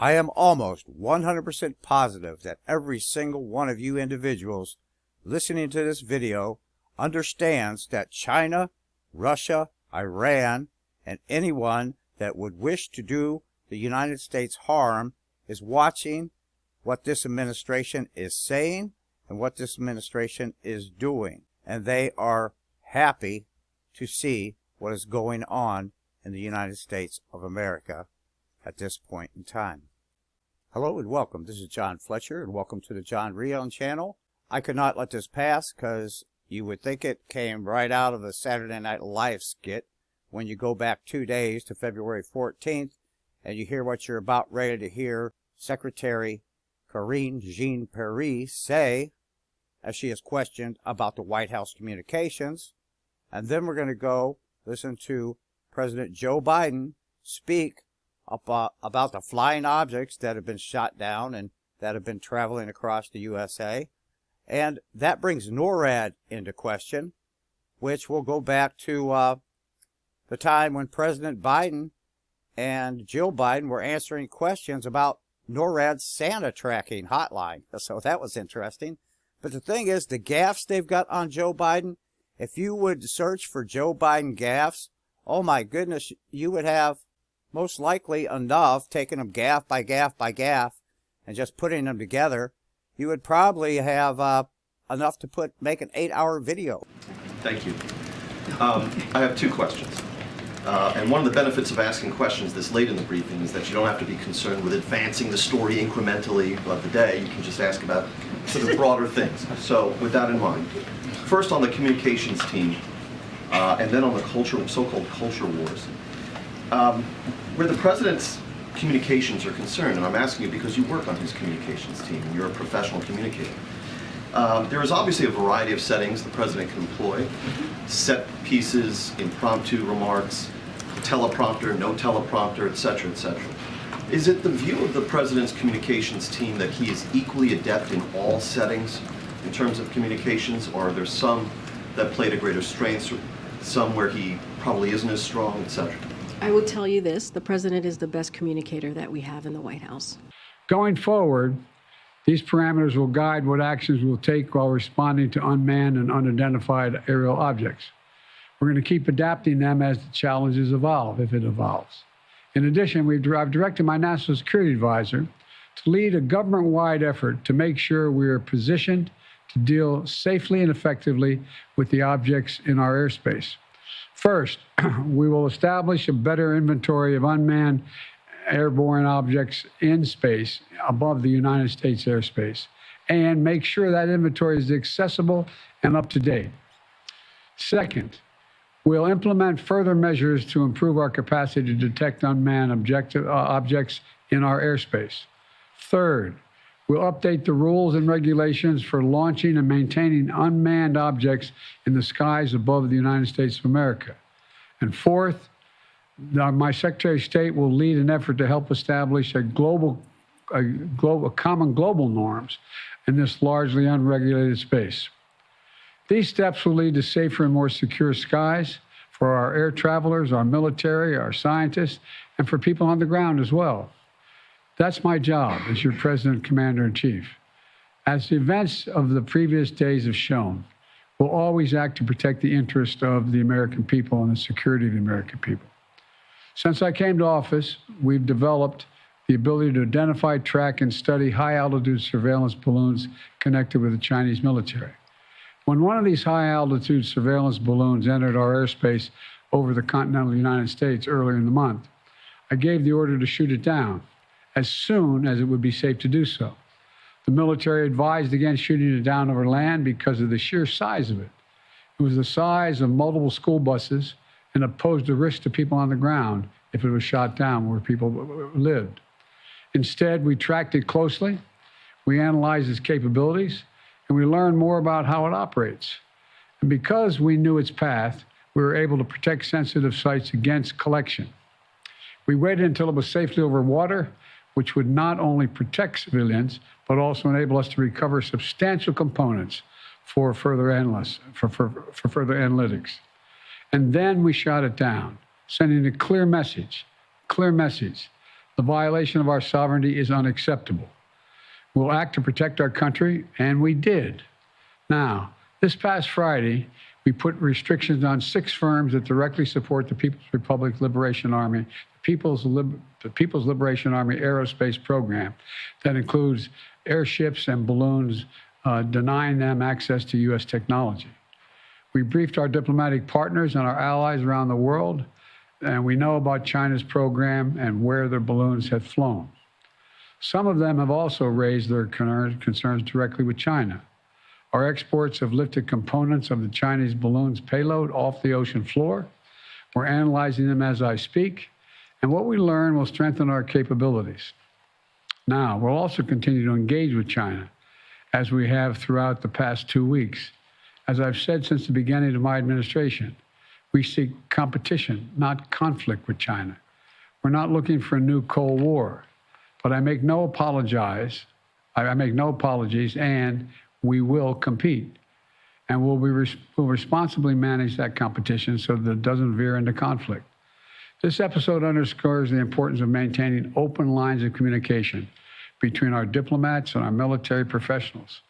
I am almost 100% positive that every single one of you individuals listening to this video understands that China, Russia, Iran, and anyone that would wish to do the United States harm is watching what this administration is saying and what this administration is doing. And they are happy to see what is going on in the United States of America at this point in time. Hello and welcome. This is John Fletcher and welcome to the John Rion channel. I could not let this pass because you would think it came right out of a Saturday Night Live skit when you go back 2 days to February 14th and you hear what you're about ready to hear Secretary Karine Jean-Pierre say as she is questioned about the White House communications. And then we're going to go listen to President Joe Biden speak about the flying objects that have been shot down and that have been traveling across the USA. And that brings NORAD into question, which will go back to the time when President Biden and Jill Biden were answering questions about NORAD's Santa tracking hotline. So that was interesting. But the thing is, the gaffes they've got on Joe Biden, if you would search for Joe Biden gaffes, oh my goodness, you would have most likely enough, taking them gaff by gaff by gaff and just putting them together, you would probably have enough to make an 8-hour video. Thank you. I have two questions. And one of the benefits of asking questions this late in the briefing is that you don't have to be concerned with advancing the story incrementally of the day. You can just ask about sort of broader things. So with that in mind, first on the communications team, and then on the so-called culture wars. Where the president's communications are concerned, and I'm asking you because you work on his communications team and you're a professional communicator, there is obviously a variety of settings the president can employ: set pieces, impromptu remarks, teleprompter, no teleprompter, etc., etc. Is it the view of the president's communications team that he is equally adept in all settings in terms of communications, or are there some that play to greater strengths, some where he probably isn't as strong, etc.? I will tell you this: the president is the best communicator that we have in the White House. Going forward, these parameters will guide what actions we'll take while responding to unmanned and unidentified aerial objects. We're going to keep adapting them as the challenges evolve, if it evolves. In addition, I've directed my national security advisor to lead a government-wide effort to make sure we are positioned to deal safely and effectively with the objects in our airspace. First, we will establish a better inventory of unmanned airborne objects in space above the United States airspace and make sure that inventory is accessible and up to date. Second, we'll implement further measures to improve our capacity to detect unmanned objects in our airspace. Third, we'll update the rules and regulations for launching and maintaining unmanned objects in the skies above the United States of America. And fourth, my Secretary of State will lead an effort to help establish common global norms in this largely unregulated space. These steps will lead to safer and more secure skies for our air travelers, our military, our scientists, and for people on the ground as well. That's my job as your President, Commander-in-Chief. As the events of the previous days have shown, we'll always act to protect the interest of the American people and the security of the American people. Since I came to office, we've developed the ability to identify, track, and study high-altitude surveillance balloons connected with the Chinese military. When one of these high-altitude surveillance balloons entered our airspace over the continental United States earlier in the month, I gave the order to shoot it down as soon as it would be safe to do so. The military advised against shooting it down over land because of the sheer size of it. It was the size of multiple school buses and it posed a risk to people on the ground if it was shot down where people lived. Instead, we tracked it closely, we analyzed its capabilities, and we learned more about how it operates. And because we knew its path, we were able to protect sensitive sites against collection. We waited until it was safely over water, which would not only protect civilians, but also enable us to recover substantial components for further analytics. And then we shot it down, sending a clear message The violation of our sovereignty is unacceptable. We'll act to protect our country, and we did. Now, this past Friday, we put restrictions on 6 firms that directly support the People's Republic Liberation Army, the People's Liberation Army Aerospace Program, that includes airships and balloons, denying them access to U.S. technology. We briefed our diplomatic partners and our allies around the world, and we know about China's program and where their balloons have flown. Some of them have also raised their concerns directly with China. Our exports have lifted components of the Chinese balloon's payload off the ocean floor. We're analyzing them as I speak, and what we learn will strengthen our capabilities. Now, we'll also continue to engage with China, as we have throughout the past 2 weeks. As I've said since the beginning of my administration, we seek competition, not conflict with China. We're not looking for a new Cold War, but I make no apologies, and we will compete. And we'll responsibly manage that competition so that it doesn't veer into conflict. This episode underscores the importance of maintaining open lines of communication between our diplomats and our military professionals.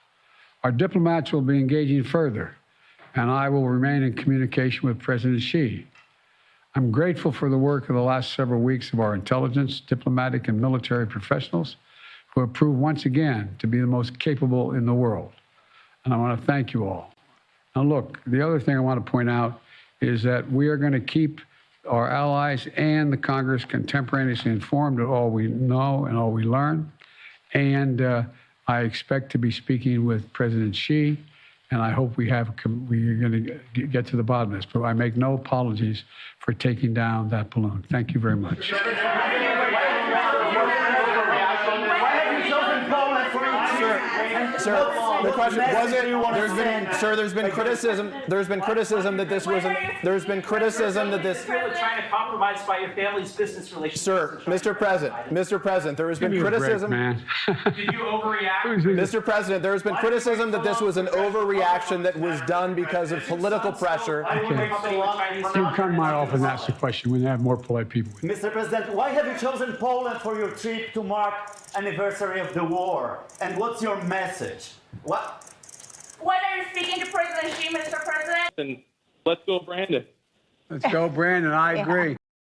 Our diplomats will be engaging further, and I will remain in communication with President Xi. I'm grateful for the work of the last several weeks of our intelligence, diplomatic, and military professionals who have proved once again to be the most capable in the world. And I want to thank you all. Now look, the other thing I want to point out is that we are going to keep our allies and the Congress contemporaneously informed of all we know and all we learn. And I expect to be speaking with President Xi, and I hope we're going to get to the bottom of this. But I make no apologies for taking down that balloon. Thank you very much. Sir, the question was it? There's been criticism. There's been criticism that this wasn't. There's been criticism that this. China compromised by your family's business relations. Sir, Mr. President, there has been criticism. Did you overreact? Mr. President, there has been criticism that this was an overreaction that was done because of political pressure. You can come to my office and ask the question when you have more polite people. Mr. President, why have you chosen Poland for your trip to mark anniversary of the war? And what's your message? What? When are you speaking to President Xi, Mr. President? And let's go, Brandon. Let's go, Brandon. I agree.